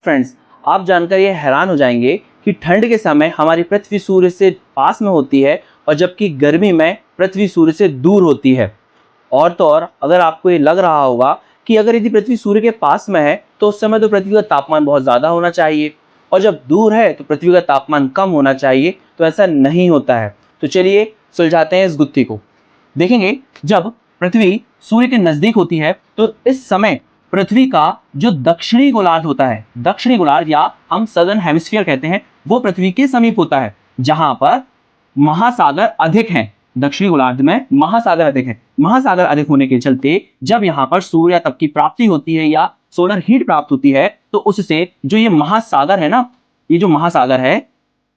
Friends, आप जानकर ये हैरान हो जाएंगे कि ठंड के समय हमारी पृथ्वी सूर्य से पास में होती है और जबकि गर्मी में पृथ्वी सूर्य से दूर होती है। और तो और अगर आपको ये लग रहा होगा कि अगर यदि पृथ्वी सूर्य के पास में है तो उस समय तो पृथ्वी का तापमान बहुत ज़्यादा होना चाहिए और जब दूर है तो पृथ्वी का तापमान कम होना चाहिए, तो ऐसा नहीं होता है। तो चलिए सुलझाते हैं इस गुत्थी को। देखेंगे, जब पृथ्वी सूर्य के नज़दीक होती है तो इस समय पृथ्वी का जो दक्षिणी गोलार्ध होता है, दक्षिणी गोलार्ध या हम सदर्न हेमिस्फीयर कहते हैं, वो पृथ्वी के समीप होता है जहां पर महासागर अधिक हैं। दक्षिणी गोलार्ध में महासागर अधिक है। महासागर अधिक होने के चलते जब यहाँ पर सूर्य तप की प्राप्ति होती है या सोलर हीट प्राप्त होती है तो उससे जो ये महासागर है ना, ये जो महासागर है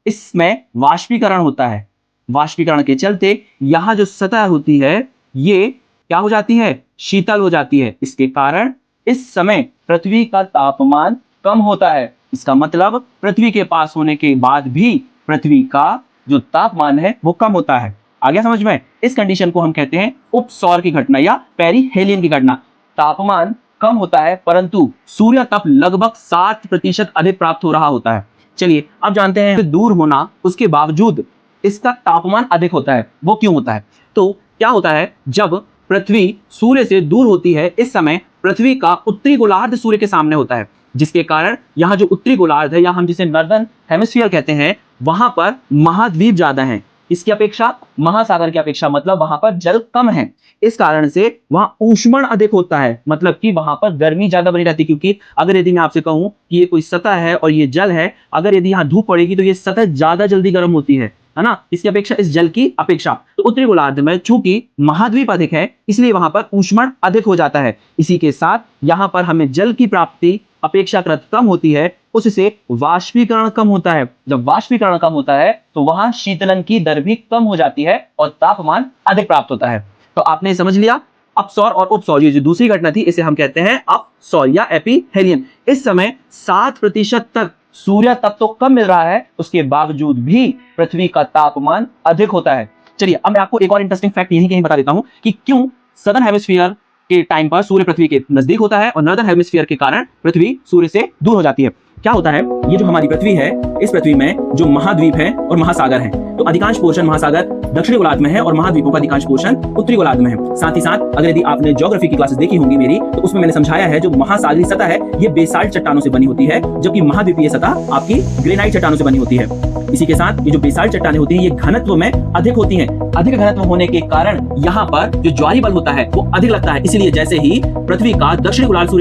इसमें वाष्पीकरण होता है। वाष्पीकरण के चलते यहाँ जो सतह होती है ये क्या हो जाती है, शीतल हो जाती है। इसके कारण इस समय पृथ्वी का तापमान कम होता है। इसका मतलब पृथ्वी के पास होने के बाद भी पृथ्वी का जो तापमान है वो कम होता है। आ गया समझ में? इस कंडीशन को हम कहते हैं उपसौर की घटना या पेरीहेलियन की घटना। तापमान कम होता है परंतु सूर्य तप लगभग 60% अधिक प्राप्त हो रहा होता है। चलिए अब जानते हैं, दूर होना उसके बावजूद इसका तापमान अधिक होता है, वो क्यों होता है? तो क्या होता है, जब पृथ्वी सूर्य से दूर होती है इस समय पृथ्वी का उत्तरी गोलार्ध सूर्य के सामने होता है, जिसके कारण यहाँ जो उत्तरी गोलार्ध है या हम जिसे नॉर्दर्न हेमिस्फीयर कहते हैं, वहां पर महाद्वीप ज्यादा हैं इसकी अपेक्षा, महासागर की अपेक्षा, मतलब वहां पर जल कम है। इस कारण से वहां ऊष्मन अधिक होता है, मतलब कि वहां पर गर्मी ज्यादा बनी रहती है। क्योंकि अगर यदि मैं आपसे कहूं कि ये कोई सतह है और ये जल है, अगर यदि यहाँ धूप पड़ेगी तो ये सतह ज्यादा जल्दी गर्म होती है ना, इसकी अपेक्षा, इस जल की अपेक्षा। तो उत्तरी गोलार्ध में चूंकि महाद्वीप अधिक है इसलिए वहां पर ऊष्मन अधिक हो जाता है। इसी के साथ यहाँ पर हमें जल की प्राप्ति अपेक्षाकृत कम होती है, उससे वाष्पीकरण कम होता है। जब वाष्पीकरण कम होता है तो वहां शीतलन की दर भी कम हो जाती है और तापमान अधिक प्राप्त होता है। तो आपने समझ लिया, अपसौर और उपसौर, ये जो दूसरी घटना थी इसे हम कहते हैं अपसौर या एपीहेलियन। इस समय 60% तक सूर्य तप तो कम मिल रहा है, उसके बावजूद भी पृथ्वी का तापमान अधिक होता है। चलिए अब मैं आपको एक और इंटरेस्टिंग फैक्ट यहीं कहीं बता देता हूं कि क्यों सदर्न हेमिस्फीयर के टाइम पर सूर्य पृथ्वी के नजदीक होता है और नॉर्दर्न हेमिस्फीयर के कारण पृथ्वी सूर्य से दूर हो जाती है। क्या होता है, ये जो हमारी पृथ्वी है, इस पृथ्वी में जो महाद्वीप है और महासागर है, तो अधिकांश पोर्शन महासागर दक्षिणी गोलार्ध में है और महाद्वीपों का अधिकांश पोर्शन उत्तरी गोलार्ध में है। साथ ही साथ अगर यदि आपने ज्योग्राफी की क्लासेस देखी होंगी मेरी, तो उसमें मैंने समझाया है जो महासागरीय सतह है ये बेसाल्ट चट्टानों से बनी होती है, जबकि महाद्वीपीय सतह आपकी ग्रेनाइट चट्टानों से बनी होती है। इसी के साथ ये जो बेसाल्ट चट्टानें होती हैं ये घनत्व में अधिक होती हैं। अधिक घनत्व होने के कारण यहाँ पर जो ज्वारीय बल होता है वो अधिक लगता है। इसलिए जैसे ही पृथ्वी का दक्षिणी गोलार्ध सूर्य